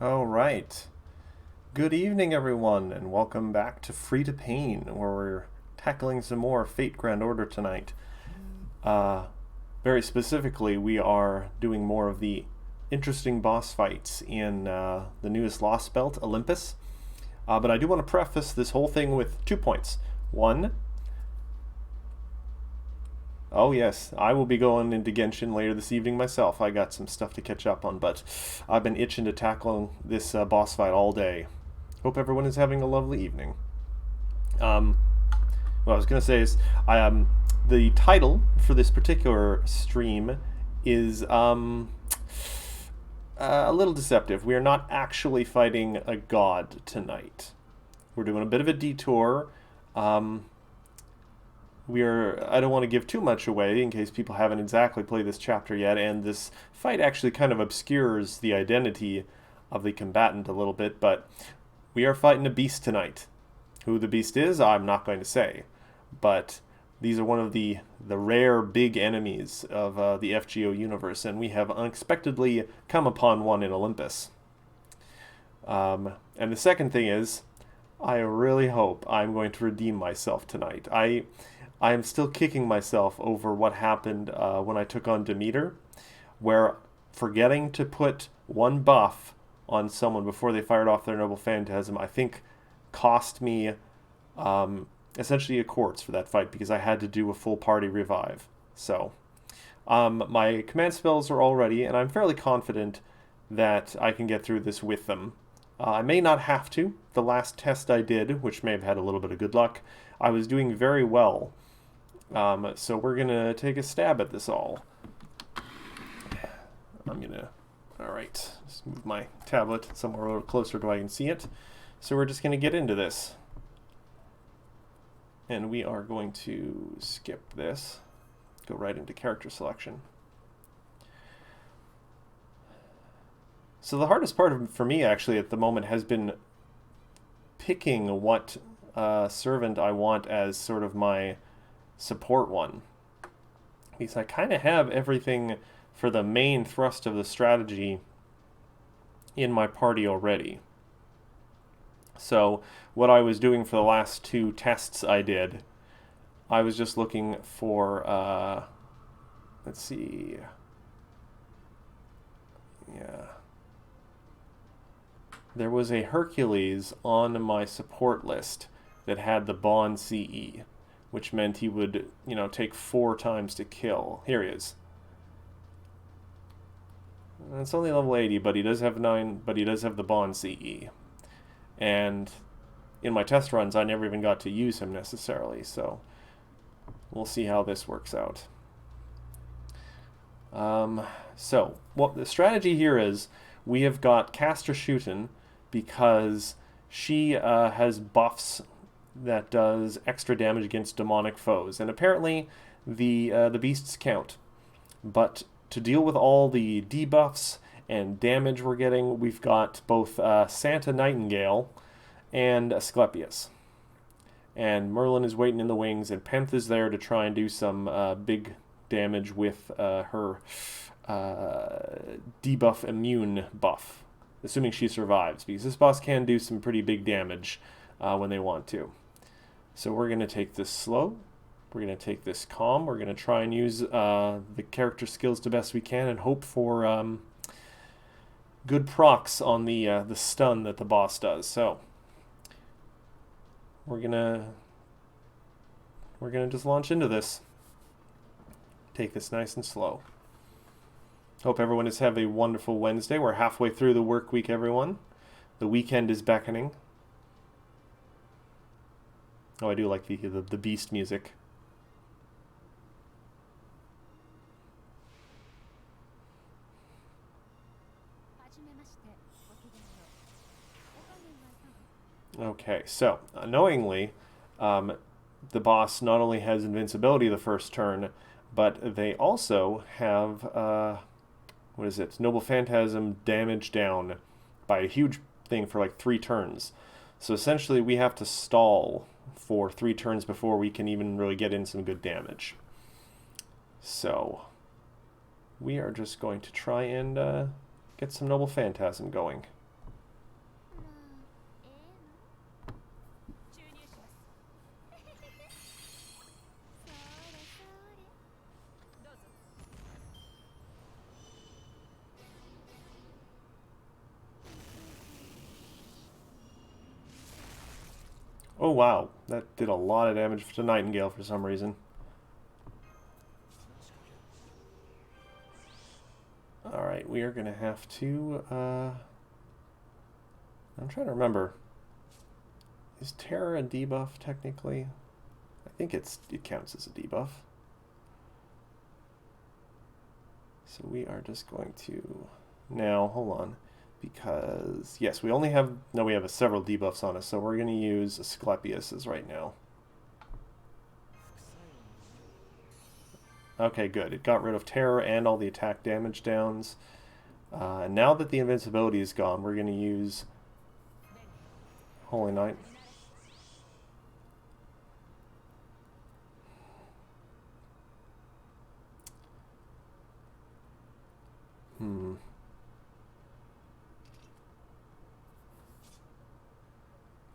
All right. Good evening, everyone, and welcome back to Free to Pain, where we're tackling some more Fate Grand Order tonight. Uh, Very specifically, we are doing more of the interesting boss fights in the newest Lostbelt, Olympus. But I do want to preface this whole thing with 2 points. One, oh yes, I will be going into Genshin later this evening myself. I got some stuff to catch up on, but I've been itching to tackle this boss fight all day. Hope everyone is having a lovely evening. Um, what I was going to say is, the title for this particular stream is a little deceptive. We are not actually fighting a god tonight. We're doing a bit of a detour. Um, I don't want to give too much away in case people haven't exactly played this chapter yet, and this fight actually kind of obscures the identity of the combatant a little bit, but we are fighting a beast tonight. Who the beast is, I'm not going to say, but these are one of the rare big enemies of the FGO universe, and we have unexpectedly come upon one in Olympus. And the second thing is, I really hope I'm going to redeem myself tonight. I am still kicking myself over what happened when I took on Demeter, where forgetting to put one buff on someone before they fired off their Noble Phantasm, I think cost me essentially a quartz for that fight because I had to do a full party revive. So my command spells are all ready, and I'm fairly confident that I can get through this with them. I may not have to. The last test I did, which may have had a little bit of good luck, I was doing very well. So we're going to take a stab at this all. Alright, just move my tablet somewhere a little closer so I can see it. So we're just going to get into this. And we are going to skip this, go right into character selection. So the hardest part for me actually at the moment has been picking what servant I want as sort of my support one. Because I kind of have everything for the main thrust of the strategy in my party already. So what I was doing for the last two tests I did, I was just looking for, let's see, yeah. There was a Hercules on my support list that had the Bond CE, which meant he would, take 4 times to kill. Here he is. It's only level 80, but he does have 9, but he does have the Bond CE. And in my test runs, I never even got to use him necessarily, so we'll see how this works out. So, what the strategy here is, we have got Caster Shooten because she has buffs that does extra damage against demonic foes, and apparently the beasts count. But to deal with all the debuffs and damage we're getting, we've got both Santa Nightingale and Asclepius. And Merlin is waiting in the wings, and Penth is there to try and do some big damage with her debuff immune buff, assuming she survives, because this boss can do some pretty big damage when they want to. So we're going to take this slow. We're going to take this calm. We're going to try and use the character skills the best we can and hope for good procs on the stun that the boss does. So we're gonna just launch into this. Take this nice and slow. Hope everyone is having a wonderful Wednesday. We're halfway through the work week, everyone. The weekend is beckoning. Oh, I do like the beast music. Okay, so annoyingly, the boss not only has invincibility the first turn, but they also have what is it? Noble Phantasm damage down by a huge thing for like 3 turns. So essentially, we have to stall for 3 turns before we can even really get in some good damage. So we are just going to try and get some Noble Phantasm going. Oh wow, that did a lot of damage to Nightingale for some reason. Alright, we are going to have to... I'm trying to remember. Is Terror a debuff, technically? I think it counts as a debuff. So we are just going to... Now, hold on. Because, yes, we only have... No, we have several debuffs on us, so we're going to use Asclepius's right now. Okay, good. It got rid of Terror and all the attack damage downs. And now that the invincibility is gone, we're going to use Holy Knight.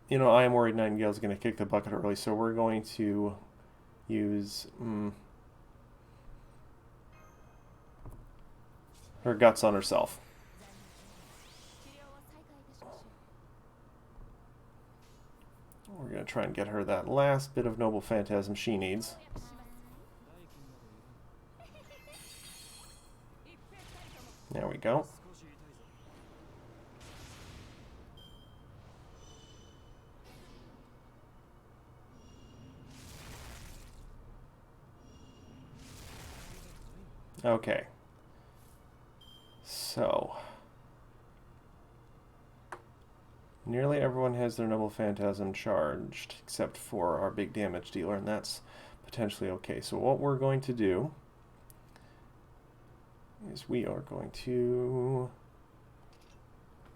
You know, I am worried Nightingale's going to kick the bucket early, so we're going to use... her guts on herself. We're going to try and get her that last bit of Noble Phantasm she needs. There we go. Okay. So, nearly everyone has their Noble Phantasm charged, except for our big damage dealer, and that's potentially okay. So what we're going to do is we are going to...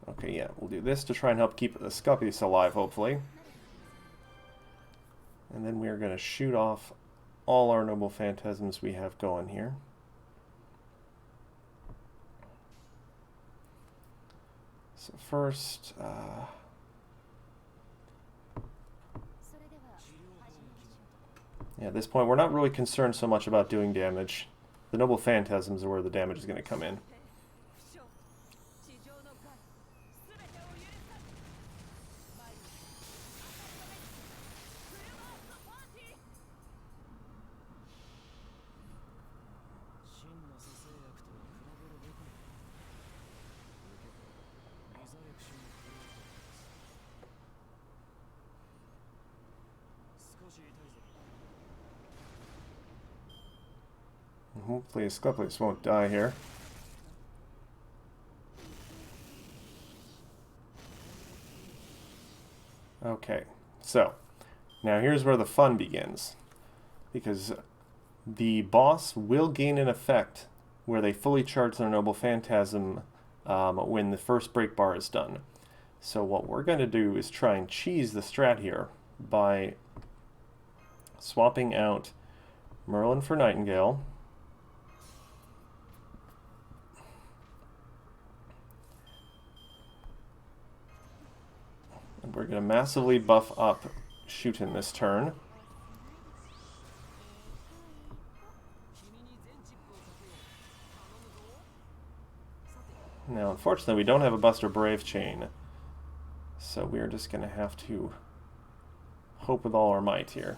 Okay, yeah, we'll do this to try and help keep the Asclepius alive, hopefully. And then we are going to shoot off all our Noble Phantasms we have going here. So first, yeah, at this point we're not really concerned so much about doing damage. The Noble Phantasms are where the damage is going to come in. Hopefully Asclepius won't die here. Okay, so now here's where the fun begins. Because the boss will gain an effect where they fully charge their Noble Phantasm when the first break bar is done. So what we're going to do is try and cheese the strat here by swapping out Merlin for Nightingale. And we're going to massively buff up Shutin this turn. Now, unfortunately, we don't have a Buster Brave chain, so we're just going to have to hope with all our might here.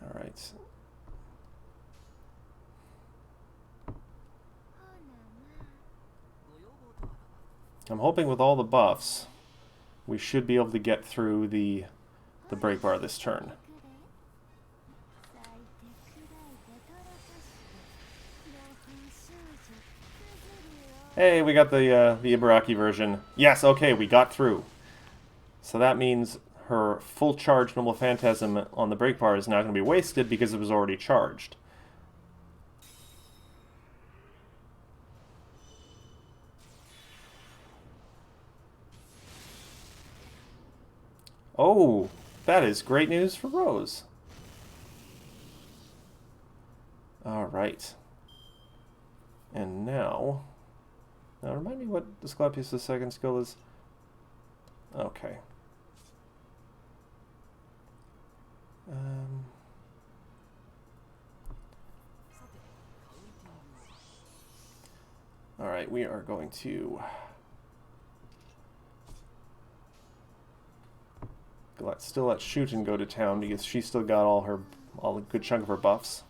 All right. I'm hoping with all the buffs, we should be able to get through the break bar this turn. Hey, we got the Ibaraki version. Yes, okay, we got through. So that means her full charge Noble Phantasm on the break bar is now going to be wasted because it was already charged. Oh, that is great news for Rose. All right. And now remind me what Asclepius' second skill is. Okay. All right, we are going to let's still let Shooten go to town because she's still got all a good chunk of her buffs.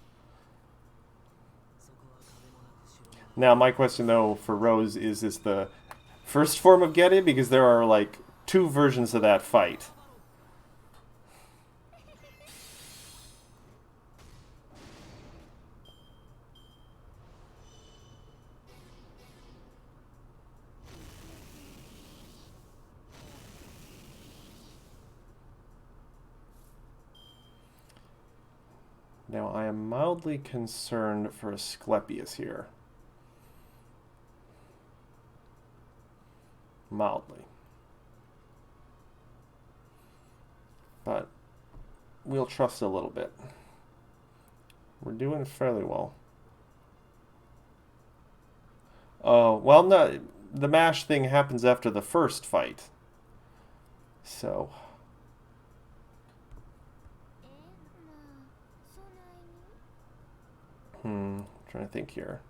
Now, my question though for Rose is this the first form of Getty? Because there are like 2 versions of that fight. Now, I am mildly concerned for Asclepius here. Mildly. But we'll trust a little bit. We're doing fairly well. Oh, well, no, the MASH thing happens after the first fight. So... trying to think here.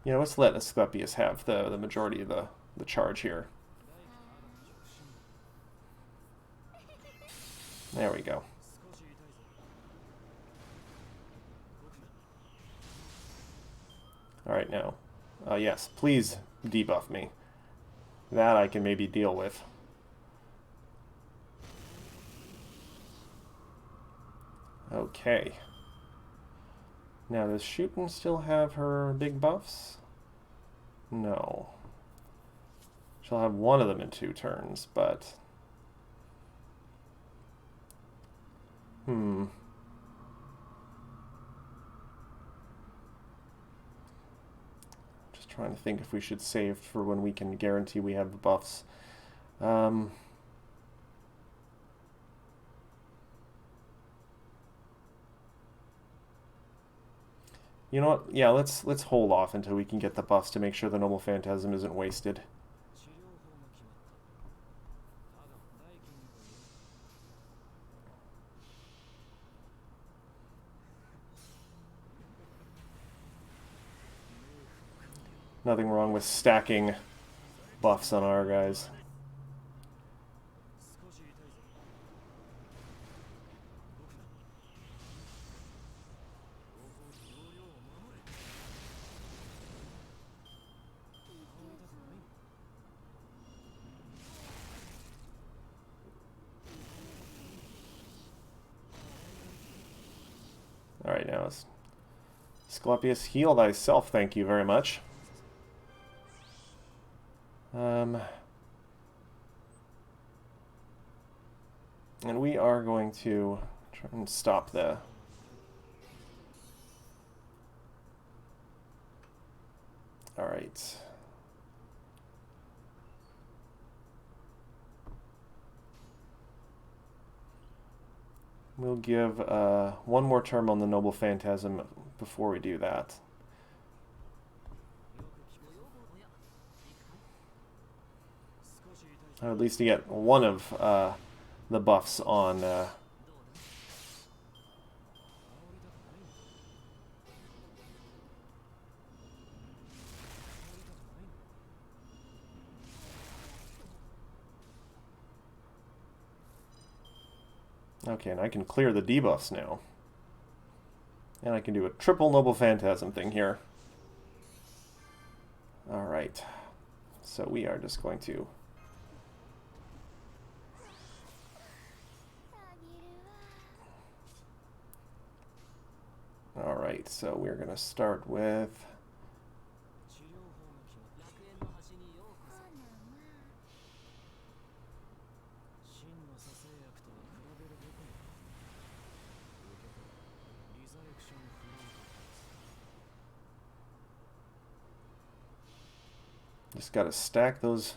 You know, let's let Asclepius have the majority of the charge here. There we go. Alright, now. Yes, please debuff me. That I can maybe deal with. Okay. Now, does Shooten still have her big buffs? No. She'll have one of them in 2 turns, but... Just trying to think if we should save for when we can guarantee we have the buffs. You know what? Yeah, let's hold off until we can get the buffs to make sure the Noble Phantasm isn't wasted. Nothing wrong with stacking buffs on our guys. Alright, now Asclepius, heal thyself, thank you very much. And we are going to try and stop the... Alright. We'll give one more turn on the Noble Phantasm before we do that. Or at least to get one of the buffs on... Okay, and I can clear the debuffs now. And I can do a triple Noble Phantasm thing here. Alright. So we are just going to... Alright, so we're going to start with... Just gotta stack those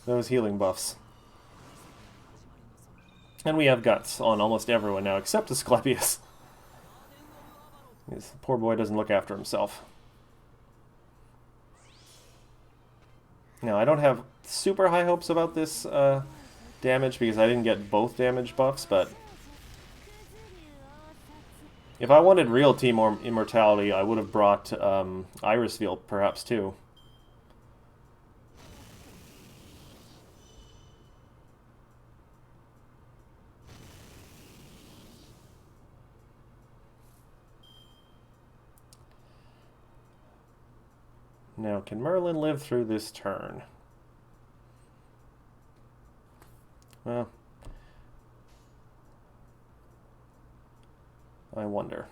healing buffs. And we have guts on almost everyone now, except Asclepius. This poor boy doesn't look after himself. Now, I don't have super high hopes about this damage because I didn't get both damage buffs, but... If I wanted real team or immortality, I would have brought Irisfield perhaps too. Now, can Merlin live through this turn? Well, I wonder.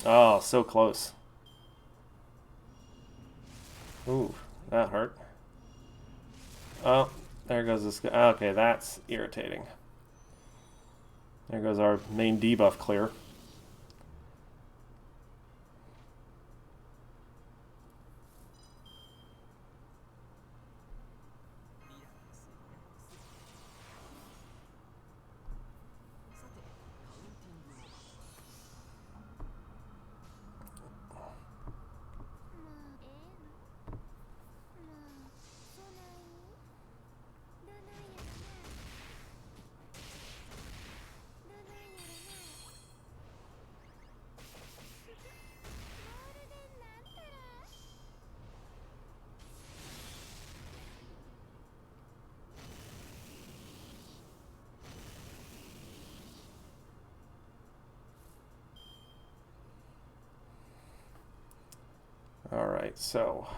Oh, so close. Ooh, that hurt. Oh, there goes this guy. Okay, that's irritating. There goes our main debuff clear. All right, so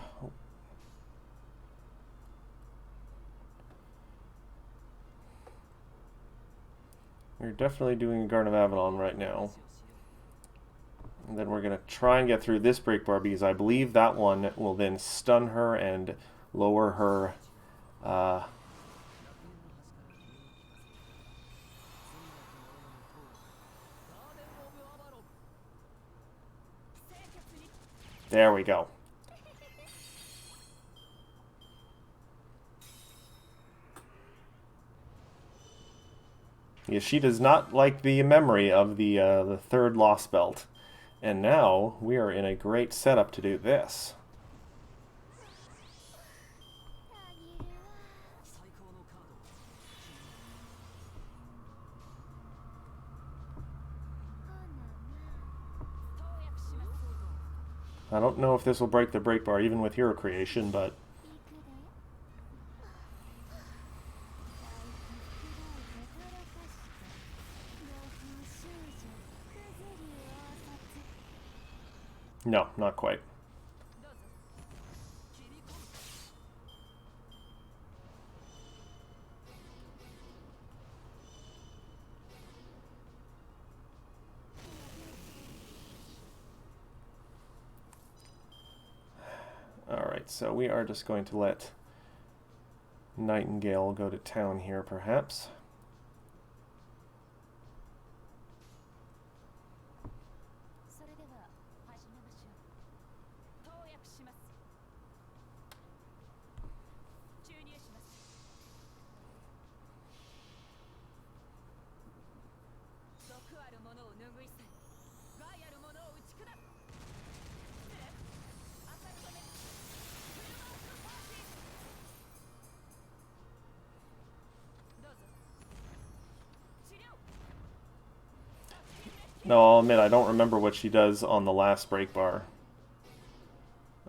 we're definitely doing a Garden of Avalon right now. And then we're going to try and get through this break bar because I believe that one will then stun her and lower her there we go. Yeah, she does not like the memory of the third Lostbelt. And now we are in a great setup to do this. I don't know if this will break the break bar even with hero creation, but no, not quite. Alright, so we are just going to let Nightingale go to town here, perhaps. No, I'll admit I don't remember what she does on the last break bar.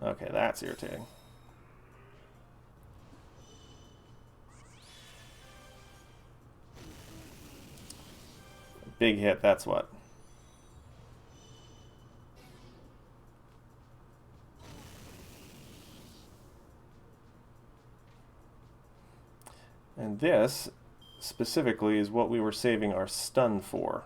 Okay, that's irritating. Big hit, that's what. And this, specifically, is what we were saving our stun for.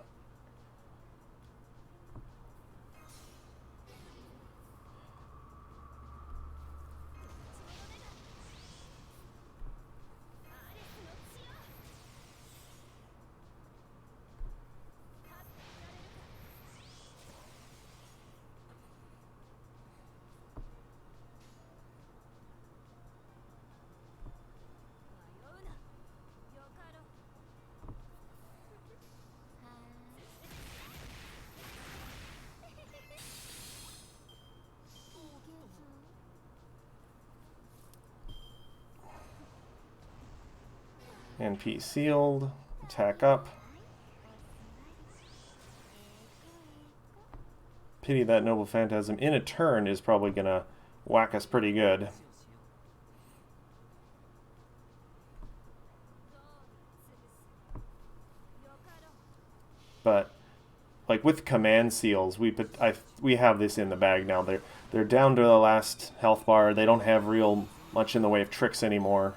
NP sealed. Attack up. Pity that Noble Phantasm in a turn is probably going to whack us pretty good. But like with command seals, we have this in the bag now. They're down to the last health bar. They don't have real much in the way of tricks anymore.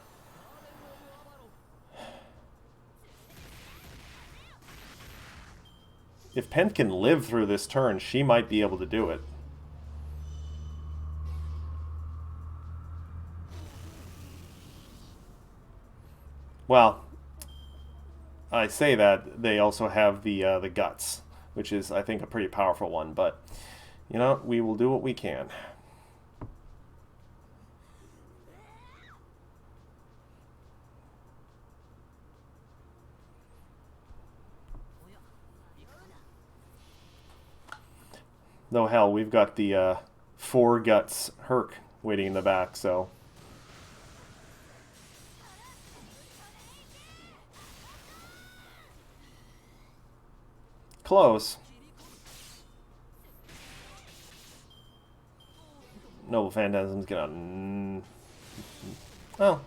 If Pen can live through this turn, she might be able to do it. Well, I say that they also have the guts, which is, I think, a pretty powerful one. But you know, we will do what we can. Though hell, we've got the 4 guts Herc waiting in the back, so. Close. Noble Phantasm's gonna... Oh.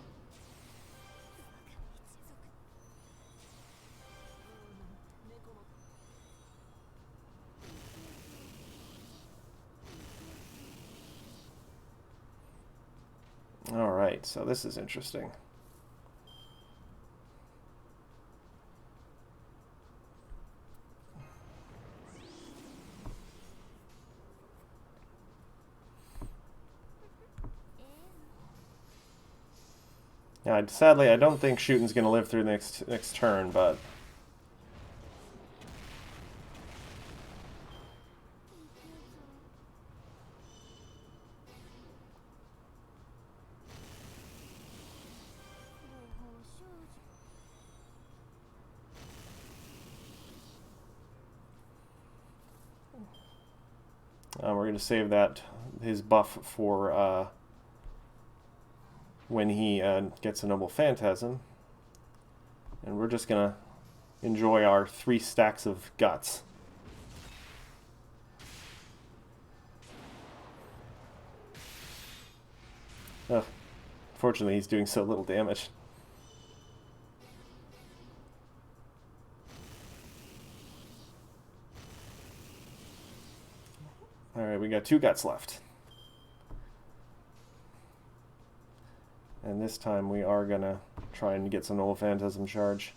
Alright, so this is interesting. Yeah, sadly, I don't think Shootin's going to live through next turn, but... we're going to save his buff for when he gets a Noble Phantasm. And we're just going to enjoy our 3 stacks of guts. Ugh. Fortunately, he's doing so little damage. Alright, we got 2 guts left. And this time we are going to try and get some Noble Phantasm charge.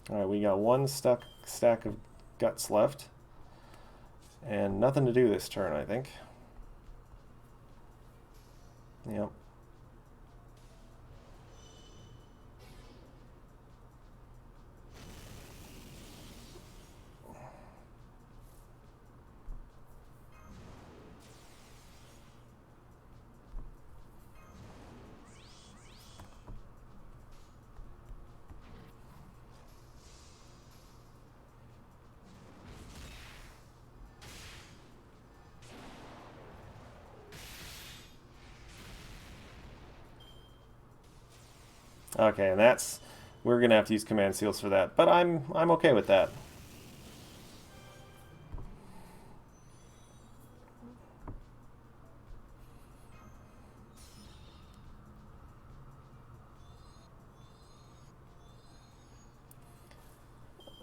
Alright, we got 1 stack of guts left. And nothing to do this turn, I think. Yep. Okay, and we're gonna have to use command seals for that, but I'm okay with that.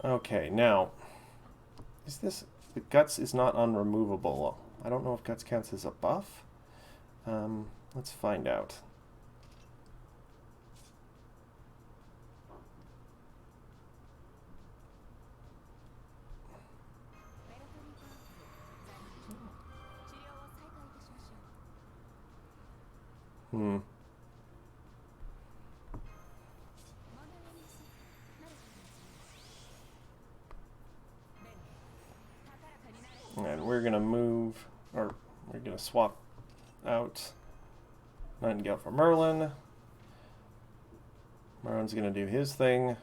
Okay, now the guts is not unremovable. I don't know if guts counts as a buff. Let's find out. And we're gonna move, or we're gonna swap out Nightingale for Merlin. Merlin's gonna do his thing.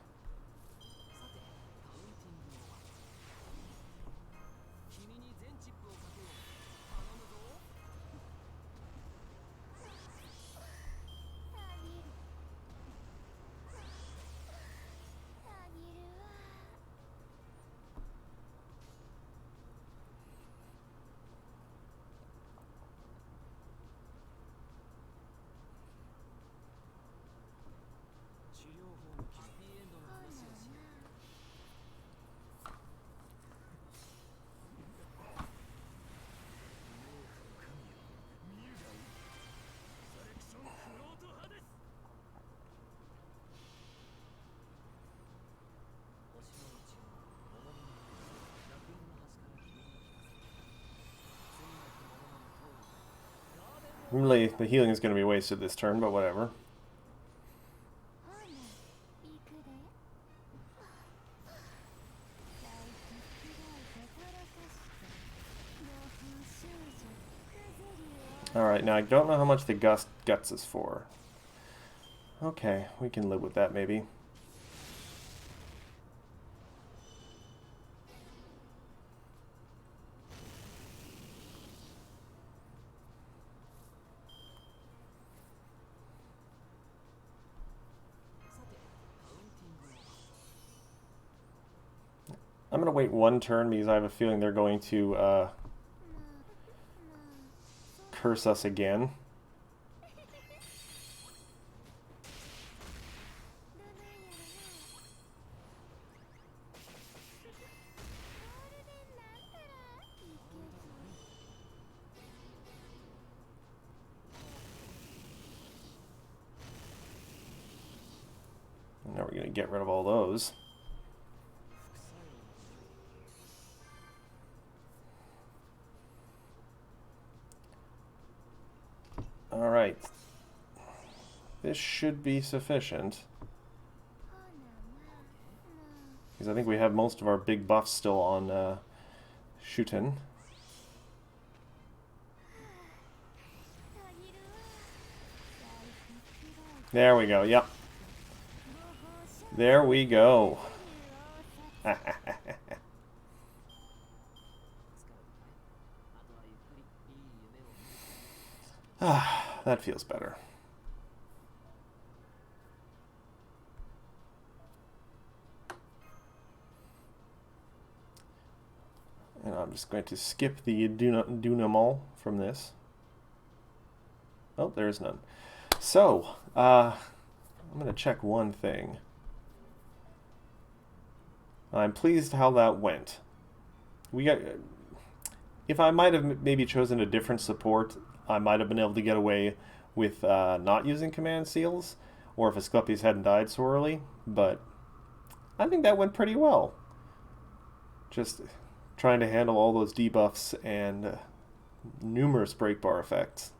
Really, the healing is going to be wasted this turn, but whatever. Alright, now I don't know how much the guts is for. Okay, we can live with that maybe. I'm going to wait one turn because I have a feeling they're going to curse us again. Now we're going to get rid of all those. Alright. This should be sufficient. Because I think we have most of our big buffs still on Shootin. There we go, yep. There we go. That feels better. And I'm just going to skip the Dunamol from this. Oh, there's none. So, I'm going to check one thing. I'm pleased how that went. We got. If I might have maybe chosen a different support, I might have been able to get away with not using command seals, or if Asclepius hadn't died so early, but I think that went pretty well. Just trying to handle all those debuffs and numerous break bar effects.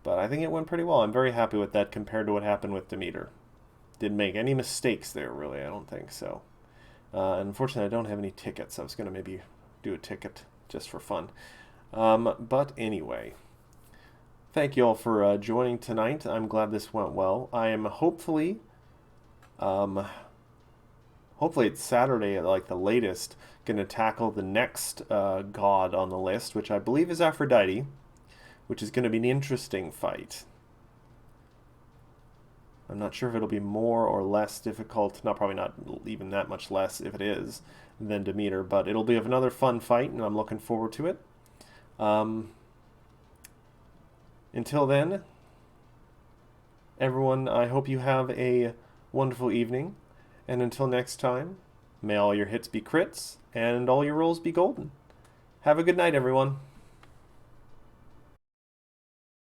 But I think it went pretty well. I'm very happy with that compared to what happened with Demeter. Didn't make any mistakes there, really, I don't think so. Unfortunately, I don't have any tickets. I was going to maybe do a ticket just for fun. But anyway, thank you all for joining tonight. I'm glad this went well. I am hopefully it's Saturday at like the latest, going to tackle the next god on the list, which I believe is Aphrodite, which is going to be an interesting fight. I'm not sure if it'll be more or less difficult, probably not even that much less if it is, than Demeter, but it'll be another fun fight, and I'm looking forward to it. Until then, everyone, I hope you have a wonderful evening, and until next time, may all your hits be crits, and all your rolls be golden. Have a good night, everyone.